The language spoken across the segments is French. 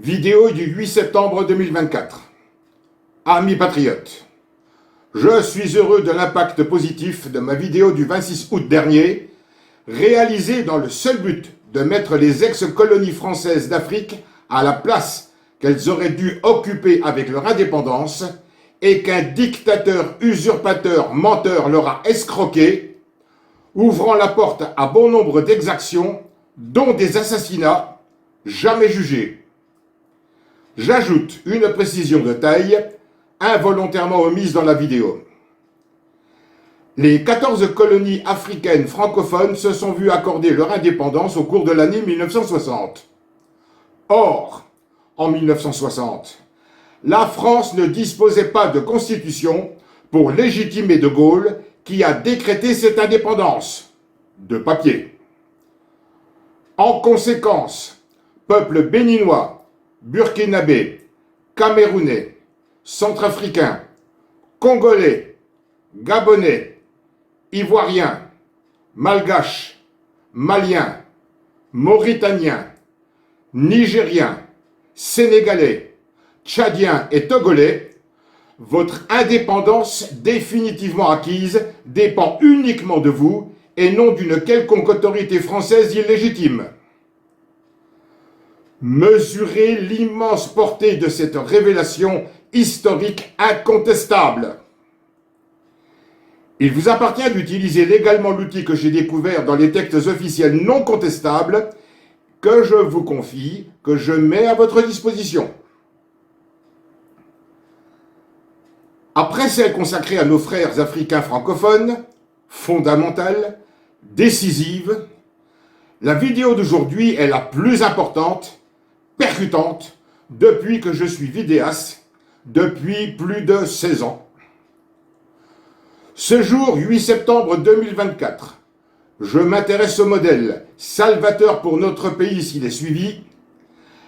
Vidéo du 8 septembre 2024. Amis patriotes, je suis heureux de l'impact positif de ma vidéo du 26 août dernier, réalisée dans le seul but de mettre les ex-colonies françaises d'Afrique à la place qu'elles auraient dû occuper avec leur indépendance et qu'un dictateur usurpateur menteur leur a escroqué, ouvrant la porte à bon nombre d'exactions, dont des assassinats jamais jugés. J'ajoute une précision de taille, involontairement omise dans la vidéo. Les 14 colonies africaines francophones se sont vues accorder leur indépendance au cours de l'année 1960. Or, en 1960, la France ne disposait pas de constitution pour légitimer De Gaulle qui a décrété cette indépendance, de papier. En conséquence, peuple béninois, burkinabé, camerounais, centrafricain, congolais, gabonais, ivoirien, malgache, malien, mauritanien, nigérien, sénégalais, tchadien et togolais, votre indépendance définitivement acquise dépend uniquement de vous et non d'une quelconque autorité française illégitime. Mesurez l'immense portée de cette révélation historique incontestable. Il vous appartient d'utiliser légalement l'outil que j'ai découvert dans les textes officiels non contestables que je vous confie, que je mets à votre disposition. Après celle consacrée à nos frères africains francophones, fondamentale, décisive, la vidéo d'aujourd'hui est la plus importante, percutante, depuis que je suis vidéaste, depuis plus de 16 ans. Ce jour, 8 septembre 2024, je m'intéresse au modèle salvateur pour notre pays s'il est suivi,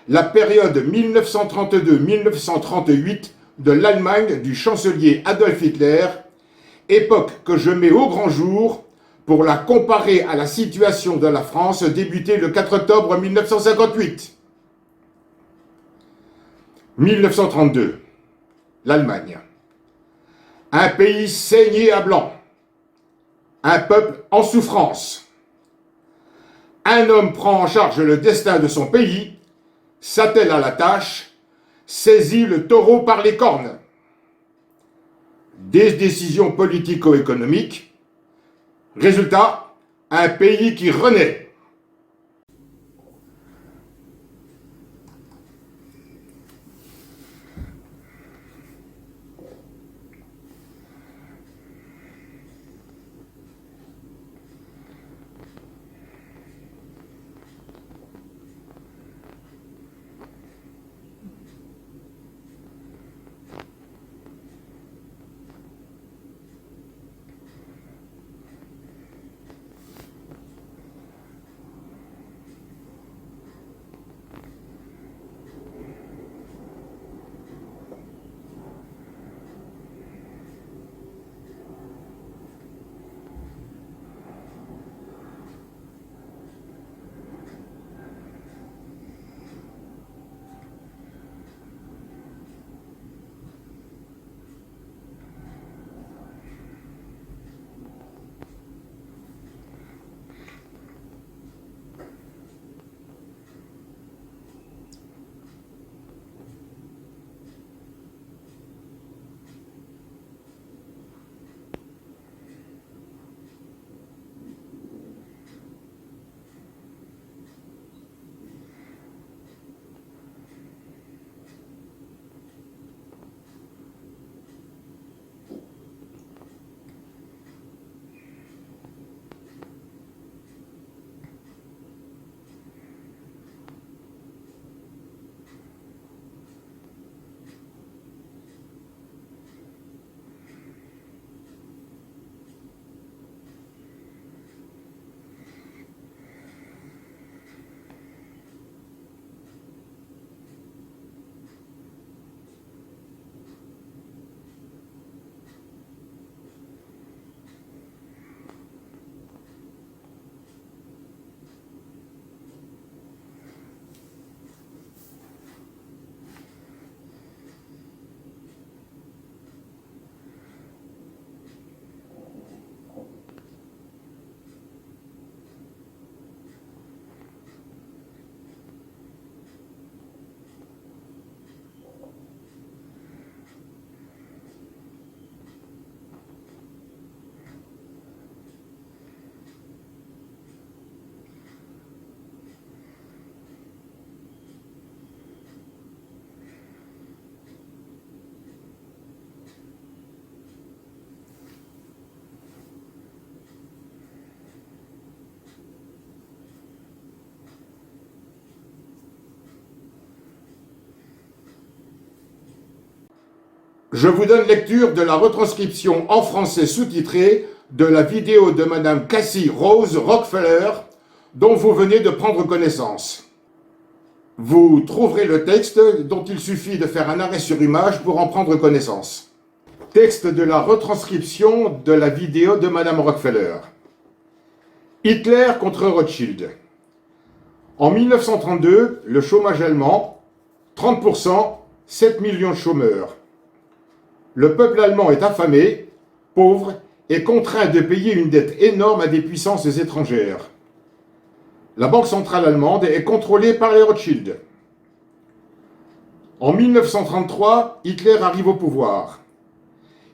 la période 1932-1938 de l'Allemagne du chancelier Adolf Hitler, époque que je mets au grand jour pour la comparer à la situation de la France débutée le 4 octobre 1958. 1932, l'Allemagne. Un pays saigné à blanc. Un peuple en souffrance. Un homme prend en charge le destin de son pays, s'attelle à la tâche, saisit le taureau par les cornes. Des décisions politico-économiques. Résultat, un pays qui renaît. Je vous donne lecture de la retranscription en français sous-titrée de la vidéo de Madame Cassie Rose Rockefeller dont vous venez de prendre connaissance. Vous trouverez le texte dont il suffit de faire un arrêt sur image pour en prendre connaissance. Texte de la retranscription de la vidéo de Madame Rockefeller. Hitler contre Rothschild. En 1932, le chômage allemand, 30%, 7 millions de chômeurs. Le peuple allemand est affamé, pauvre et contraint de payer une dette énorme à des puissances étrangères. La Banque centrale allemande est contrôlée par les Rothschild. En 1933, Hitler arrive au pouvoir.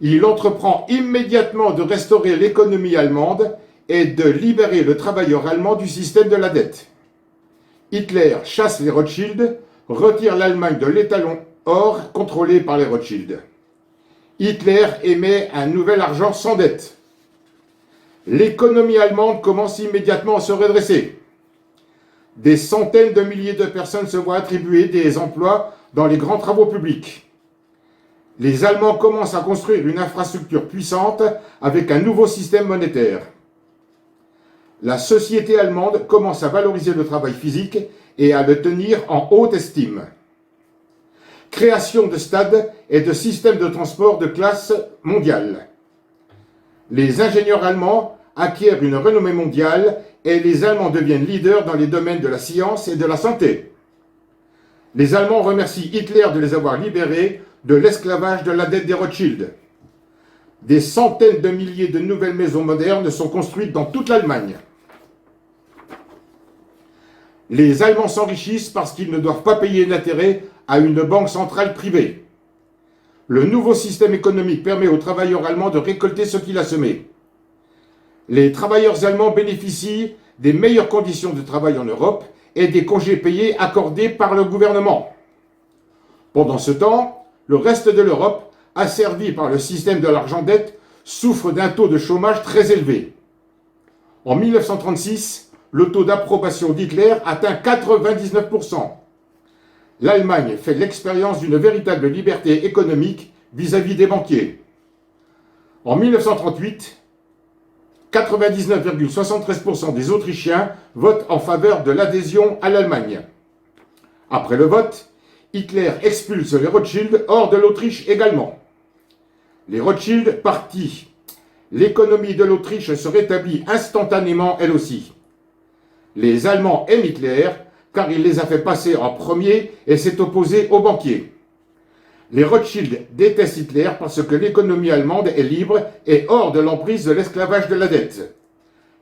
Il entreprend immédiatement de restaurer l'économie allemande et de libérer le travailleur allemand du système de la dette. Hitler chasse les Rothschild, retire l'Allemagne de l'étalon or contrôlé par les Rothschild. Hitler émet un nouvel argent sans dette. L'économie allemande commence immédiatement à se redresser. Des centaines de milliers de personnes se voient attribuer des emplois dans les grands travaux publics. Les Allemands commencent à construire une infrastructure puissante avec un nouveau système monétaire. La société allemande commence à valoriser le travail physique et à le tenir en haute estime. Création de stades et de systèmes de transport de classe mondiale. Les ingénieurs allemands acquièrent une renommée mondiale et les Allemands deviennent leaders dans les domaines de la science et de la santé. Les Allemands remercient Hitler de les avoir libérés de l'esclavage de la dette des Rothschild. Des centaines de milliers de nouvelles maisons modernes sont construites dans toute l'Allemagne. Les Allemands s'enrichissent parce qu'ils ne doivent pas payer d'intérêt à une banque centrale privée. Le nouveau système économique permet aux travailleurs allemands de récolter ce qu'il a semé. Les travailleurs allemands bénéficient des meilleures conditions de travail en Europe et des congés payés accordés par le gouvernement. Pendant ce temps, le reste de l'Europe, asservi par le système de l'argent-dette, souffre d'un taux de chômage très élevé. En 1936, le taux d'approbation d'Hitler atteint 99%. L'Allemagne fait l'expérience d'une véritable liberté économique vis-à-vis des banquiers. En 1938, 99,73% des Autrichiens votent en faveur de l'adhésion à l'Allemagne. Après le vote, Hitler expulse les Rothschild hors de l'Autriche également. Les Rothschild partis. L'économie de l'Autriche se rétablit instantanément elle aussi. Les Allemands aiment Hitler car il les a fait passer en premier et s'est opposé aux banquiers. Les Rothschild détestent Hitler parce que l'économie allemande est libre et hors de l'emprise de l'esclavage de la dette.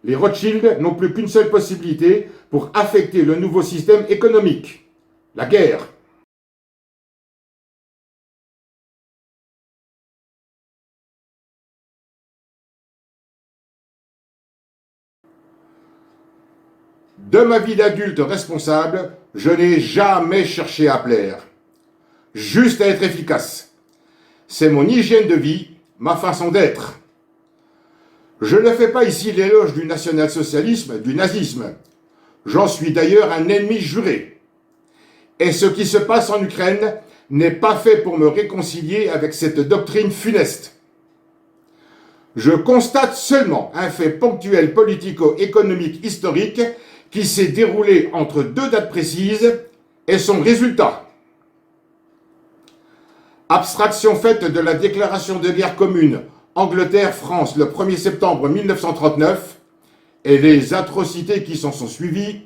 Les Rothschild n'ont plus qu'une seule possibilité pour affecter le nouveau système économique: la guerre. De ma vie d'adulte responsable, je n'ai jamais cherché à plaire. Juste à être efficace. C'est mon hygiène de vie, ma façon d'être. Je ne fais pas ici l'éloge du national-socialisme, du nazisme. J'en suis d'ailleurs un ennemi juré. Et ce qui se passe en Ukraine n'est pas fait pour me réconcilier avec cette doctrine funeste. Je constate seulement un fait ponctuel politico-économique historique qui s'est déroulé entre deux dates précises et son résultat. Abstraction faite de la déclaration de guerre commune Angleterre-France le 1er septembre 1939 et les atrocités qui s'en sont suivies,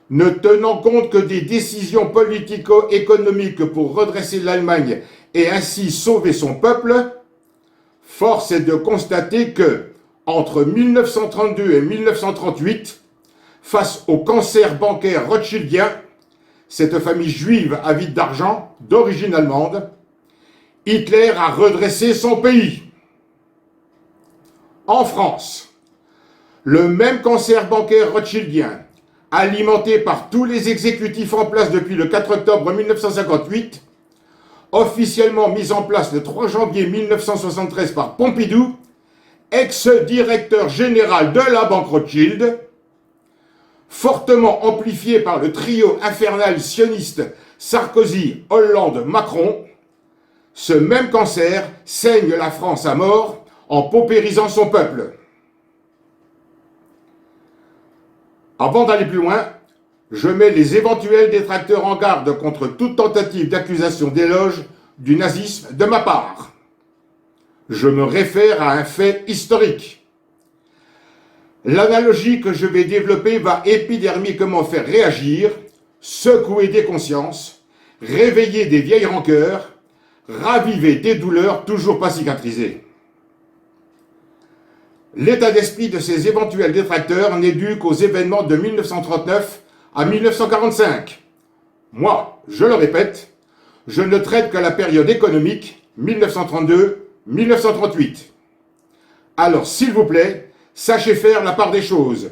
ne tenant compte que des décisions politico-économiques pour redresser l'Allemagne et ainsi sauver son peuple, force est de constater que, entre 1932 et 1938, face au cancer bancaire rothschildien, cette famille juive avide d'argent, d'origine allemande, Hitler a redressé son pays. En France, le même cancer bancaire rothschildien, alimenté par tous les exécutifs en place depuis le 4 octobre 1958, officiellement mis en place le 3 janvier 1973 par Pompidou, ex-directeur général de la banque Rothschild, fortement amplifié par le trio infernal sioniste Sarkozy, Hollande, Macron, ce même cancer saigne la France à mort en paupérisant son peuple. Avant d'aller plus loin, je mets les éventuels détracteurs en garde contre toute tentative d'accusation d'éloge du nazisme de ma part. Je me réfère à un fait historique. L'analogie que je vais développer va épidermiquement faire réagir, secouer des consciences, réveiller des vieilles rancœurs, raviver des douleurs toujours pas cicatrisées. L'état d'esprit de ces éventuels détracteurs n'est dû qu'aux événements de 1939 à 1945. Moi, je le répète, je ne traite que la période économique 1932-1938. Alors, s'il vous plaît, sachez faire la part des choses.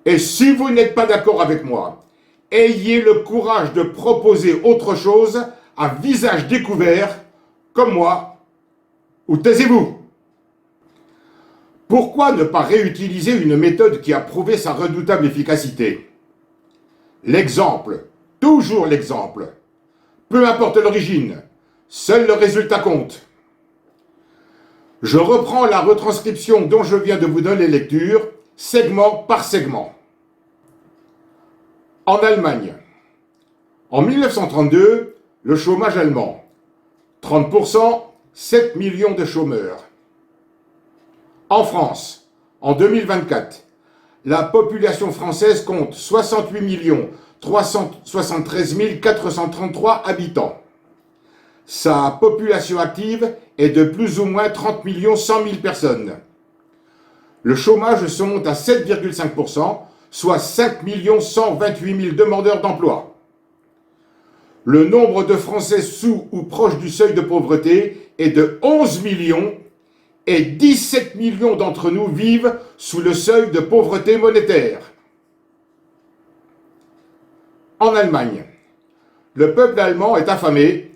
Et si vous n'êtes pas d'accord avec moi, ayez le courage de proposer autre chose à visage découvert, comme moi, ou taisez-vous. Pourquoi ne pas réutiliser une méthode qui a prouvé sa redoutable efficacité? L'exemple, toujours l'exemple. Peu importe l'origine, seul le résultat compte. Je reprends la retranscription dont je viens de vous donner lecture, segment par segment. En Allemagne, en 1932, le chômage allemand, 30%, 7 millions de chômeurs. En France, en 2024, la population française compte 68 373 433 habitants. Sa population active est de plus ou moins 30 100 000 personnes. Le chômage se monte à 7,5%, soit 5 128 000 demandeurs d'emploi. Le nombre de Français sous ou proches du seuil de pauvreté est de 11 millions et 17 millions d'entre nous vivent sous le seuil de pauvreté monétaire. En Allemagne, le peuple allemand est affamé,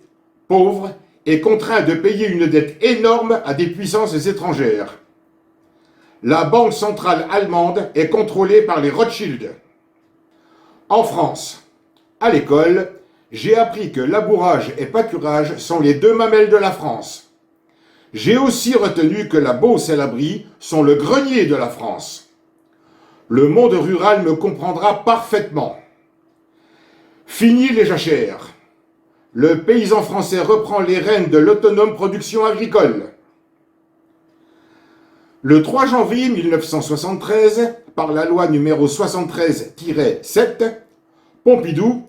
pauvre et contraint de payer une dette énorme à des puissances étrangères. La banque centrale allemande est contrôlée par les Rothschild. En France, à l'école, j'ai appris que labourage et pâturage sont les deux mamelles de la France. J'ai aussi retenu que la Beauce et la Brie sont le grenier de la France. Le monde rural me comprendra parfaitement. Fini les jachères. Le paysan français reprend les rênes de l'autonome production agricole. Le 3 janvier 1973, par la loi numéro 73-7, Pompidou,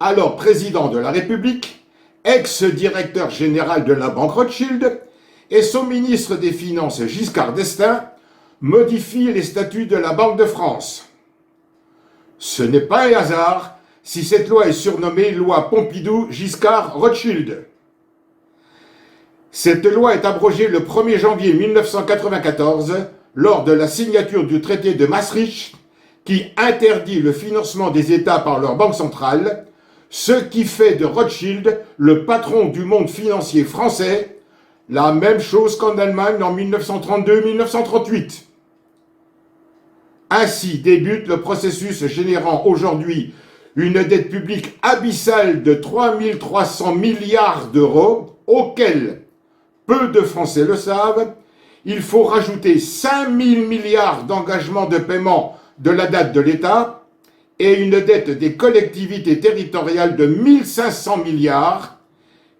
alors président de la République, ex-directeur général de la banque Rothschild, et son ministre des Finances Giscard d'Estaing modifient les statuts de la Banque de France. Ce n'est pas un hasard si cette loi est surnommée loi Pompidou-Giscard-Rothschild. Cette loi est abrogée le 1er janvier 1994 lors de la signature du traité de Maastricht qui interdit le financement des États par leur banque centrale, ce qui fait de Rothschild le patron du monde financier français, la même chose qu'en Allemagne en 1932-1938. Ainsi débute le processus générant aujourd'hui une dette publique abyssale de 3 300 milliards d'euros, auquel, peu de Français le savent, il faut rajouter 5 000 milliards d'engagements de paiement de la date de l'État et une dette des collectivités territoriales de 1 500 milliards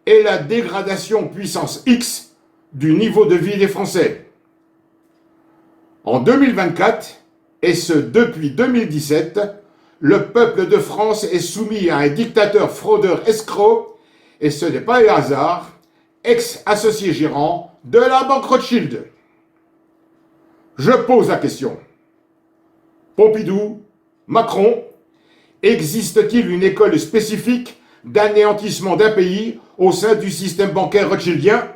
et la dégradation puissance X du niveau de vie des Français. En 2024, et ce depuis 2017, le peuple de France est soumis à un dictateur fraudeur escroc, et ce n'est pas un hasard, ex-associé gérant de la banque Rothschild. Je pose la question. Pompidou, Macron, existe-t-il une école spécifique d'anéantissement d'un pays au sein du système bancaire rothschildien?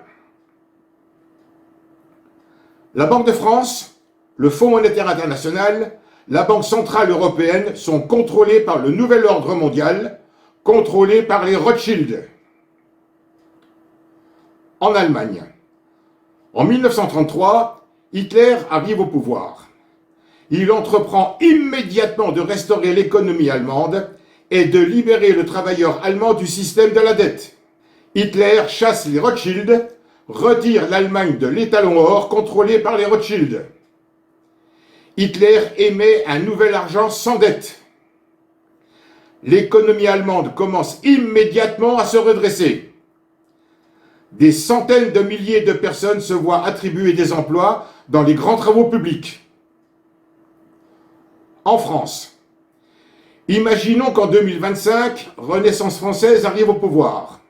La Banque de France, le Fonds monétaire international, la Banque centrale européenne sont contrôlés par le nouvel ordre mondial, contrôlés par les Rothschild. En Allemagne, en 1933, Hitler arrive au pouvoir. Il entreprend immédiatement de restaurer l'économie allemande et de libérer le travailleur allemand du système de la dette. Hitler chasse les Rothschild, retire l'Allemagne de l'étalon or contrôlé par les Rothschild. Hitler émet un nouvel argent sans dette. L'économie allemande commence immédiatement à se redresser. Des centaines de milliers de personnes se voient attribuer des emplois dans les grands travaux publics. En France, imaginons qu'en 2025, Renaissance française arrive au pouvoir.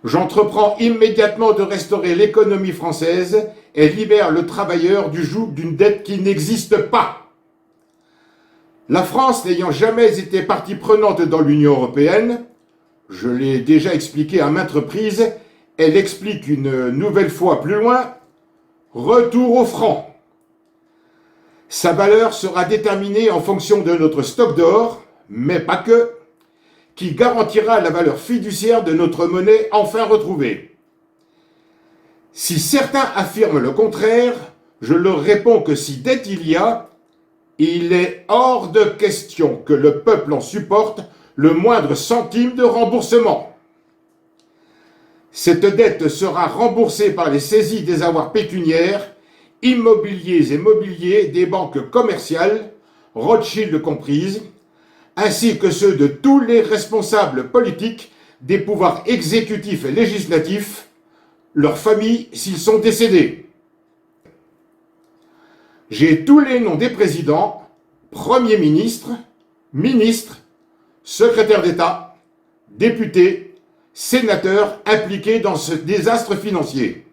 J'entreprends immédiatement de restaurer l'économie française et libère le travailleur du joug d'une dette qui n'existe pas. La France n'ayant jamais été partie prenante dans l'Union européenne, je l'ai déjà expliqué à maintes reprises, elle explique une nouvelle fois plus loin, retour au franc. Sa valeur sera déterminée en fonction de notre stock d'or, mais pas que, qui garantira la valeur fiduciaire de notre monnaie enfin retrouvée. Si certains affirment le contraire, je leur réponds que si dette il y a, il est hors de question que le peuple en supporte le moindre centime de remboursement. Cette dette sera remboursée par les saisies des avoirs pécuniaires, immobiliers et mobiliers des banques commerciales, Rothschild comprises, ainsi que ceux de tous les responsables politiques des pouvoirs exécutifs et législatifs, leurs familles s'ils sont décédés. J'ai tous les noms des présidents, premiers ministres, ministres, secrétaires d'État, députés, sénateurs impliqués dans ce désastre financier.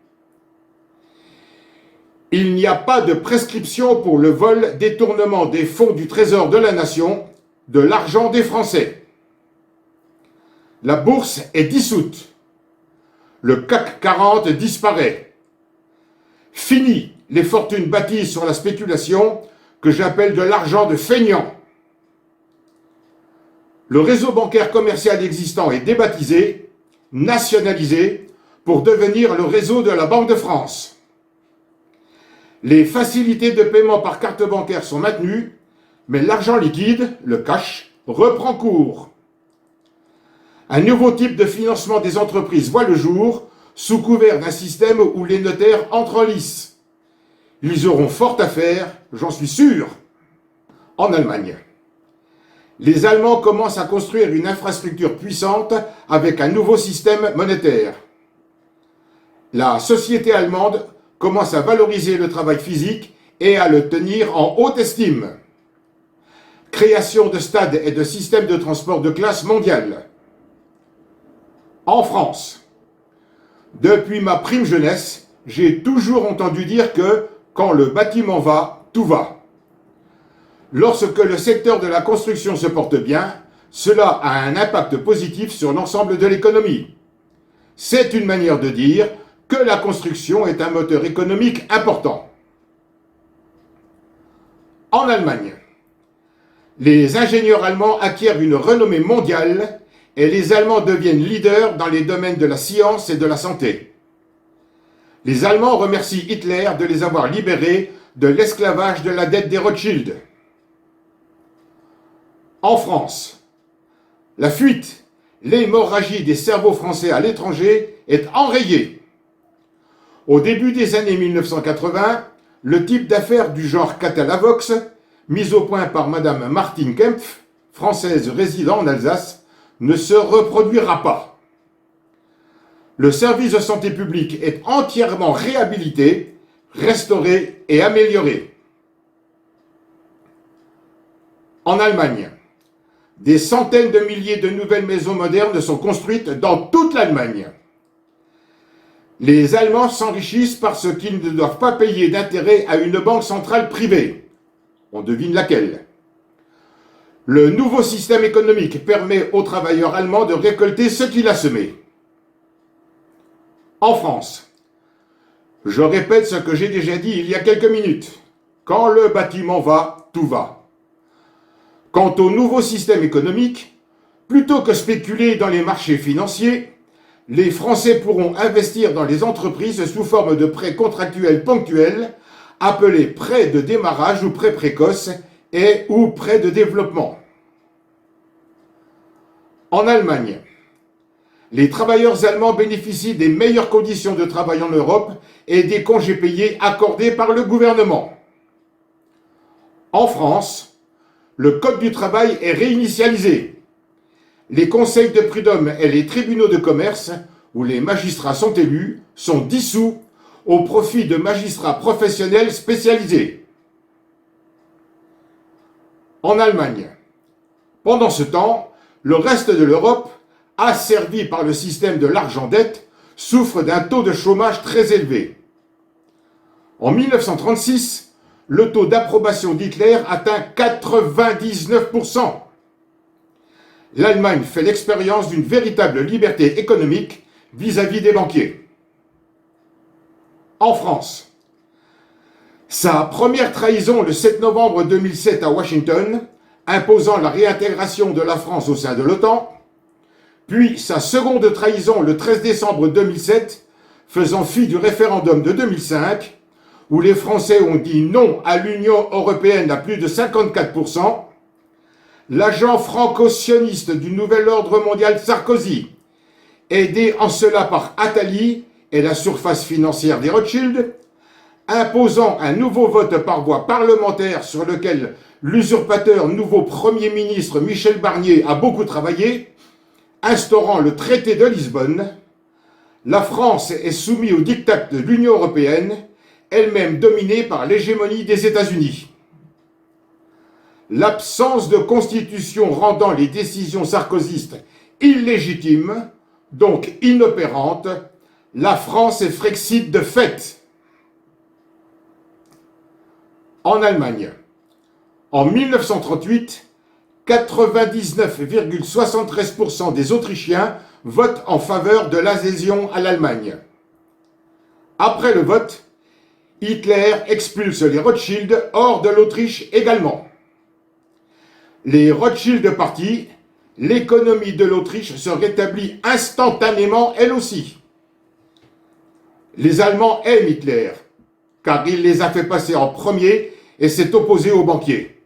Il n'y a pas de prescription pour le vol, détournement des fonds du Trésor de la Nation, de l'argent des Français. La bourse est dissoute. Le CAC 40 disparaît. Fini les fortunes bâties sur la spéculation que j'appelle de l'argent de feignants. Le réseau bancaire commercial existant est débaptisé, nationalisé, pour devenir le réseau de la Banque de France. Les facilités de paiement par carte bancaire sont maintenues, mais l'argent liquide, le cash, reprend cours. Un nouveau type de financement des entreprises voit le jour, sous couvert d'un système où les notaires entrent en lice. Ils auront fort à faire, j'en suis sûr. En Allemagne, les Allemands commencent à construire une infrastructure puissante avec un nouveau système monétaire. La société allemande commence à valoriser le travail physique et à le tenir en haute estime. Création de stades et de systèmes de transport de classe mondiale. En France, depuis ma prime jeunesse, j'ai toujours entendu dire que quand le bâtiment va, tout va. Lorsque le secteur de la construction se porte bien, cela a un impact positif sur l'ensemble de l'économie. C'est une manière de dire que la construction est un moteur économique important. En Allemagne, les ingénieurs allemands acquièrent une renommée mondiale et les Allemands deviennent leaders dans les domaines de la science et de la santé. Les Allemands remercient Hitler de les avoir libérés de l'esclavage de la dette des Rothschild. En France, la fuite, l'hémorragie des cerveaux français à l'étranger est enrayée. Au début des années 1980, le type d'affaires du genre Catalavox, mis au point par Madame Martine Kempf, française résidant en Alsace, ne se reproduira pas. Le service de santé publique est entièrement réhabilité, restauré et amélioré. En Allemagne, des centaines de milliers de nouvelles maisons modernes sont construites dans toute l'Allemagne. Les Allemands s'enrichissent parce qu'ils ne doivent pas payer d'intérêt à une banque centrale privée. On devine laquelle. Le nouveau système économique permet aux travailleurs allemands de récolter ce qu'il a semé. En France, je répète ce que j'ai déjà dit il y a quelques minutes. Quand le bâtiment va, tout va. Quant au nouveau système économique, plutôt que spéculer dans les marchés financiers, les Français pourront investir dans les entreprises sous forme de prêts contractuels ponctuels, appelés prêts de démarrage ou prêts précoces et ou prêts de développement. En Allemagne, Les travailleurs allemands bénéficient des meilleures conditions de travail en Europe et des congés payés accordés par le gouvernement. En France, le Code du travail est réinitialisé. Les conseils de prud'homme et les tribunaux de commerce, où les magistrats sont élus, sont dissous au profit de magistrats professionnels spécialisés. En Allemagne, pendant ce temps, le reste de l'Europe, asservi par le système de l'argent-dette, souffre d'un taux de chômage très élevé. En 1936, le taux d'approbation d'Hitler atteint 99%. L'Allemagne fait l'expérience d'une véritable liberté économique vis-à-vis des banquiers. En France, sa première trahison le 7 novembre 2007 à Washington, imposant la réintégration de la France au sein de l'OTAN, puis sa seconde trahison le 13 décembre 2007, faisant fi du référendum de 2005, où les Français ont dit non à l'Union européenne à plus de 54%, l'agent franco-sioniste du nouvel ordre mondial Sarkozy, aidé en cela par Attali et la surface financière des Rothschild, imposant un nouveau vote par voie parlementaire sur lequel l'usurpateur nouveau Premier ministre Michel Barnier a beaucoup travaillé, instaurant le traité de Lisbonne, la France est soumise au diktat de l'Union européenne, elle-même dominée par l'hégémonie des États-Unis. L'absence de constitution rendant les décisions sarkozystes illégitimes, donc inopérantes, la France est Frexit de fait. En Allemagne, en 1938, 99,73% des Autrichiens votent en faveur de l'adhésion à l'Allemagne. Après le vote, Hitler expulse les Rothschild hors de l'Autriche également. Les Rothschild partis, l'économie de l'Autriche se rétablit instantanément elle aussi. Les Allemands aiment Hitler, car il les a fait passer en premier et s'est opposé aux banquiers.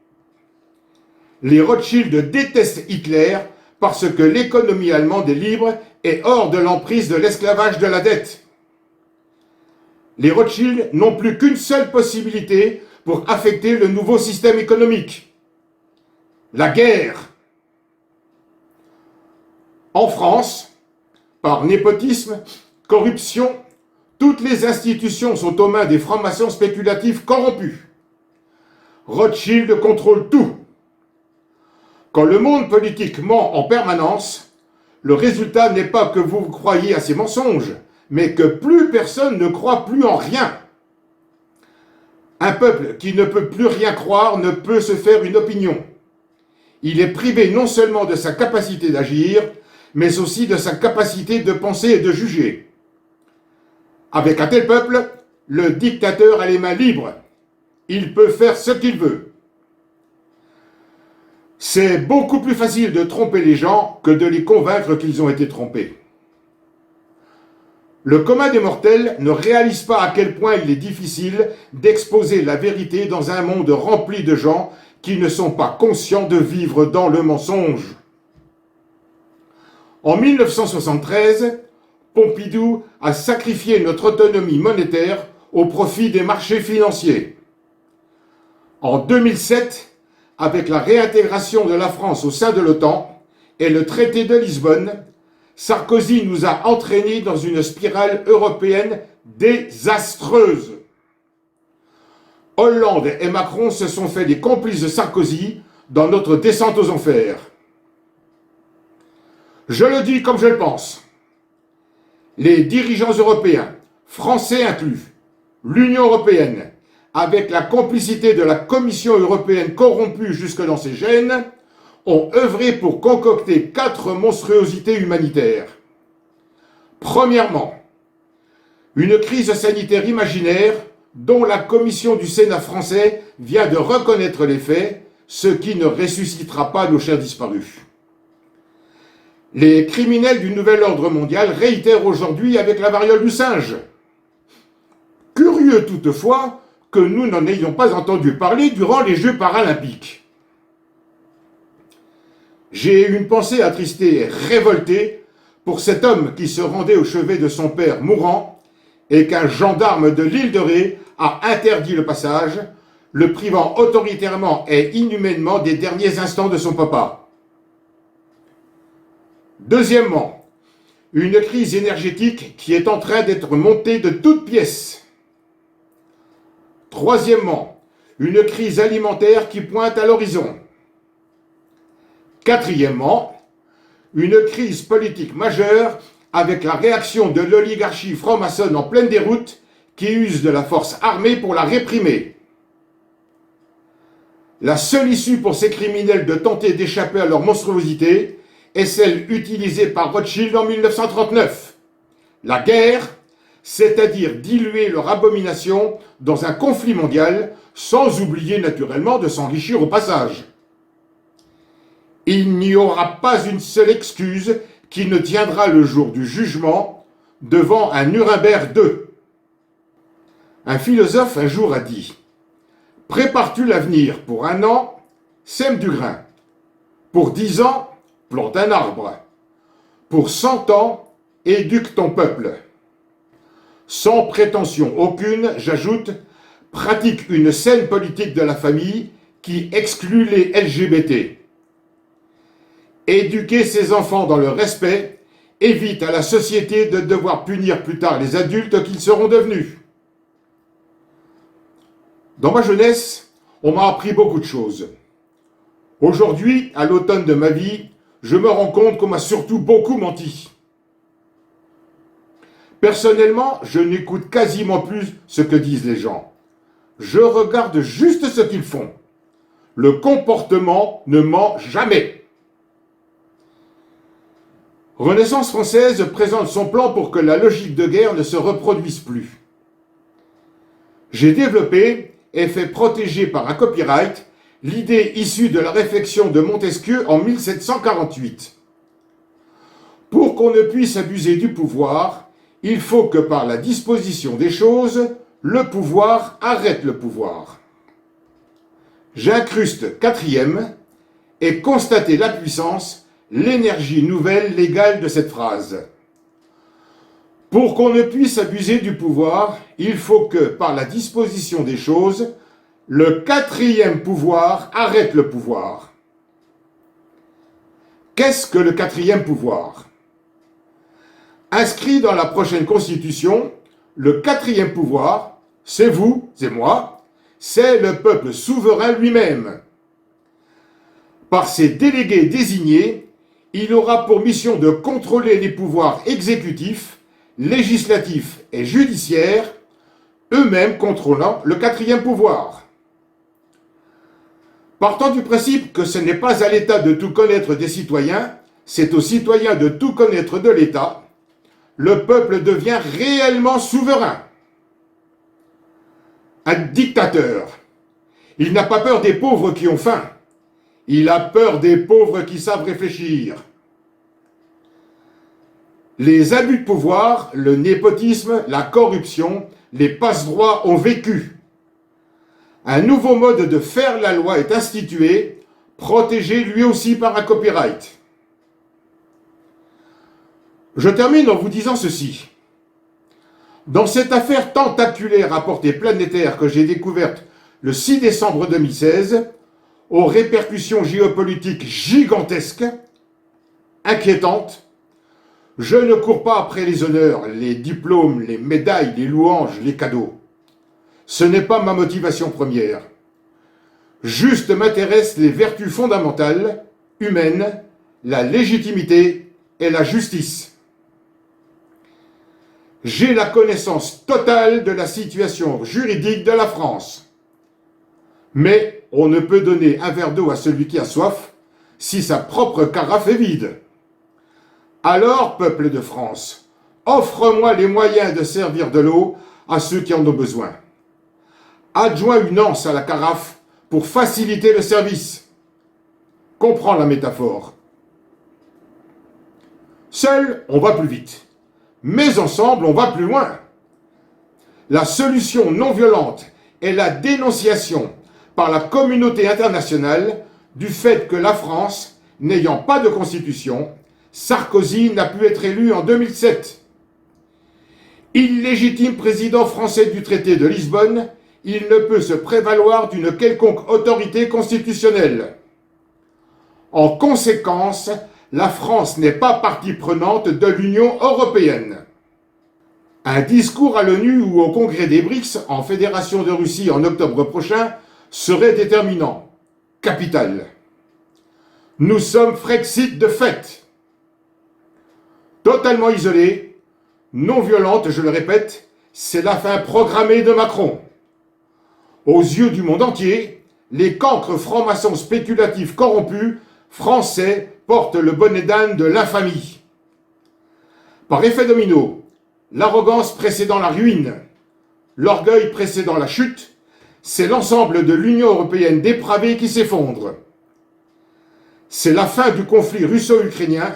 Les Rothschild détestent Hitler parce que l'économie allemande est libre et hors de l'emprise de l'esclavage de la dette. Les Rothschild n'ont plus qu'une seule possibilité pour affecter le nouveau système économique: la guerre. En France, par népotisme, corruption, toutes les institutions sont aux mains des francs-maçons spéculatifs corrompus. Rothschild contrôle tout. Quand le monde politique ment en permanence, le résultat n'est pas que vous croyez à ces mensonges, mais que plus personne ne croit plus en rien. Un peuple qui ne peut plus rien croire ne peut se faire une opinion. Il est privé non seulement de sa capacité d'agir, mais aussi de sa capacité de penser et de juger. Avec un tel peuple, le dictateur a les mains libres. Il peut faire ce qu'il veut. C'est beaucoup plus facile de tromper les gens que de les convaincre qu'ils ont été trompés. Le commun des mortels ne réalise pas à quel point il est difficile d'exposer la vérité dans un monde rempli de gens qui ne sont pas conscients de vivre dans le mensonge. En 1973, Pompidou a sacrifié notre autonomie monétaire au profit des marchés financiers. En 2007, avec la réintégration de la France au sein de l'OTAN et le traité de Lisbonne, Sarkozy nous a entraînés dans une spirale européenne désastreuse. Hollande et Macron se sont fait des complices de Sarkozy dans notre descente aux enfers. Je le dis comme je le pense. Les dirigeants européens, français inclus, l'Union européenne, avec la complicité de la Commission européenne corrompue jusque dans ses gènes, ont œuvré pour concocter 4 monstruosités humanitaires. Premièrement, une crise sanitaire imaginaire dont la Commission du Sénat français vient de reconnaître les faits, ce qui ne ressuscitera pas nos chers disparus. Les criminels du nouvel ordre mondial réitèrent aujourd'hui avec la variole du singe. Curieux toutefois que nous n'en ayons pas entendu parler durant les Jeux paralympiques. J'ai une pensée attristée et révoltée pour cet homme qui se rendait au chevet de son père mourant et qu'un gendarme de l'île de Ré a interdit le passage, le privant autoritairement et inhumainement des derniers instants de son papa. Deuxièmement, une crise énergétique qui est en train d'être montée de toutes pièces. Troisièmement, une crise alimentaire qui pointe à l'horizon. Quatrièmement, une crise politique majeure avec la réaction de l'oligarchie franc-maçonne en pleine déroute qui use de la force armée pour la réprimer. La seule issue pour ces criminels de tenter d'échapper à leur monstruosité est celle utilisée par Rothschild en 1939. La guerre, c'est-à-dire diluer leur abomination dans un conflit mondial, sans oublier naturellement de s'enrichir au passage. Il n'y aura pas une seule excuse qui ne tiendra le jour du jugement devant un Nuremberg II. Un philosophe un jour a dit « Prépares-tu l'avenir pour 1 an, sème du grain. Pour 10 ans, plante un arbre. Pour 100 ans, éduque ton peuple. Sans prétention aucune, j'ajoute, pratique une saine politique de la famille qui exclut les LGBT. Éduquer ses enfants dans le respect évite à la société de devoir punir plus tard les adultes qu'ils seront devenus. » Dans ma jeunesse, on m'a appris beaucoup de choses. Aujourd'hui, à l'automne de ma vie, je me rends compte qu'on m'a surtout beaucoup menti. Personnellement, je n'écoute quasiment plus ce que disent les gens. Je regarde juste ce qu'ils font. Le comportement ne ment jamais. Renaissance française présente son plan pour que la logique de guerre ne se reproduise plus. J'ai développé et fait protéger par un copyright l'idée issue de la réflexion de Montesquieu en 1748. Pour qu'on ne puisse abuser du pouvoir, il faut que par la disposition des choses, le pouvoir arrête le pouvoir. J'incruste 4e et constatez la puissance, l'énergie nouvelle légale de cette phrase. Pour qu'on ne puisse abuser du pouvoir, il faut que, par la disposition des choses, le 4e pouvoir arrête le pouvoir. Qu'est-ce que le 4e pouvoir ? Inscrit dans la prochaine Constitution, le 4e pouvoir, c'est vous, c'est moi, c'est le peuple souverain lui-même. Par ses délégués désignés, il aura pour mission de contrôler les pouvoirs exécutifs, législatifs et judiciaires, eux-mêmes contrôlant le 4e pouvoir. Partant du principe que ce n'est pas à l'État de tout connaître des citoyens, c'est aux citoyens de tout connaître de l'État, le peuple devient réellement souverain. Un dictateur, il n'a pas peur des pauvres qui ont faim, il a peur des pauvres qui savent réfléchir. Les abus de pouvoir, le népotisme, la corruption, les passe-droits ont vécu. Un nouveau mode de faire la loi est institué, protégé lui aussi par un copyright. Je termine en vous disant ceci. Dans cette affaire tentaculaire à portée planétaire que j'ai découverte le 6 décembre 2016, aux répercussions géopolitiques gigantesques, inquiétantes, je ne cours pas après les honneurs, les diplômes, les médailles, les louanges, les cadeaux. Ce n'est pas ma motivation première. Juste m'intéressent les vertus fondamentales, humaines, la légitimité et la justice. J'ai la connaissance totale de la situation juridique de la France. Mais on ne peut donner un verre d'eau à celui qui a soif si sa propre carafe est vide. Alors, peuple de France, offre-moi les moyens de servir de l'eau à ceux qui en ont besoin. Adjoins une anse à la carafe pour faciliter le service. Comprends la métaphore. Seul, on va plus vite. Mais ensemble, on va plus loin. La solution non violente est la dénonciation par la communauté internationale du fait que la France, n'ayant pas de constitution, Sarkozy n'a pu être élu en 2007. Illégitime président français du traité de Lisbonne, il ne peut se prévaloir d'une quelconque autorité constitutionnelle. En conséquence, la France n'est pas partie prenante de l'Union européenne. Un discours à l'ONU ou au congrès des BRICS en Fédération de Russie en octobre prochain serait déterminant. Capital. Nous sommes Frexit de fait. Totalement isolée, non violente, je le répète, c'est la fin programmée de Macron. Aux yeux du monde entier, les cancres francs-maçons spéculatifs corrompus français portent le bonnet d'âne de l'infamie. Par effet domino, l'arrogance précédant la ruine, l'orgueil précédant la chute, c'est l'ensemble de l'Union européenne dépravée qui s'effondre. C'est la fin du conflit russo-ukrainien,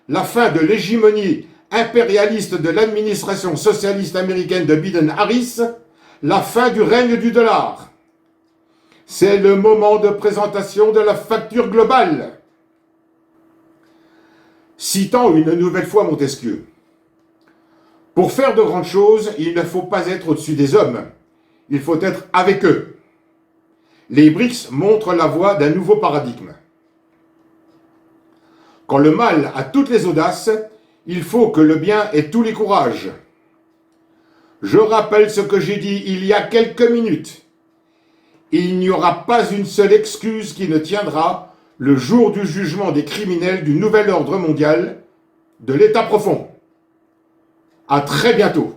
la fin de l'hégémonie impérialiste de l'administration socialiste américaine de Biden-Harris, la fin du règne du dollar. C'est le moment de présentation de la facture globale. Citant une nouvelle fois Montesquieu. Pour faire de grandes choses, il ne faut pas être au-dessus des hommes. Il faut être avec eux. Les BRICS montrent la voie d'un nouveau paradigme. Quand le mal a toutes les audaces, il faut que le bien ait tous les courages. Je rappelle ce que j'ai dit il y a quelques minutes. Il n'y aura pas une seule excuse qui ne tiendra le jour du jugement des criminels du nouvel ordre mondial, de l'État profond. À très bientôt.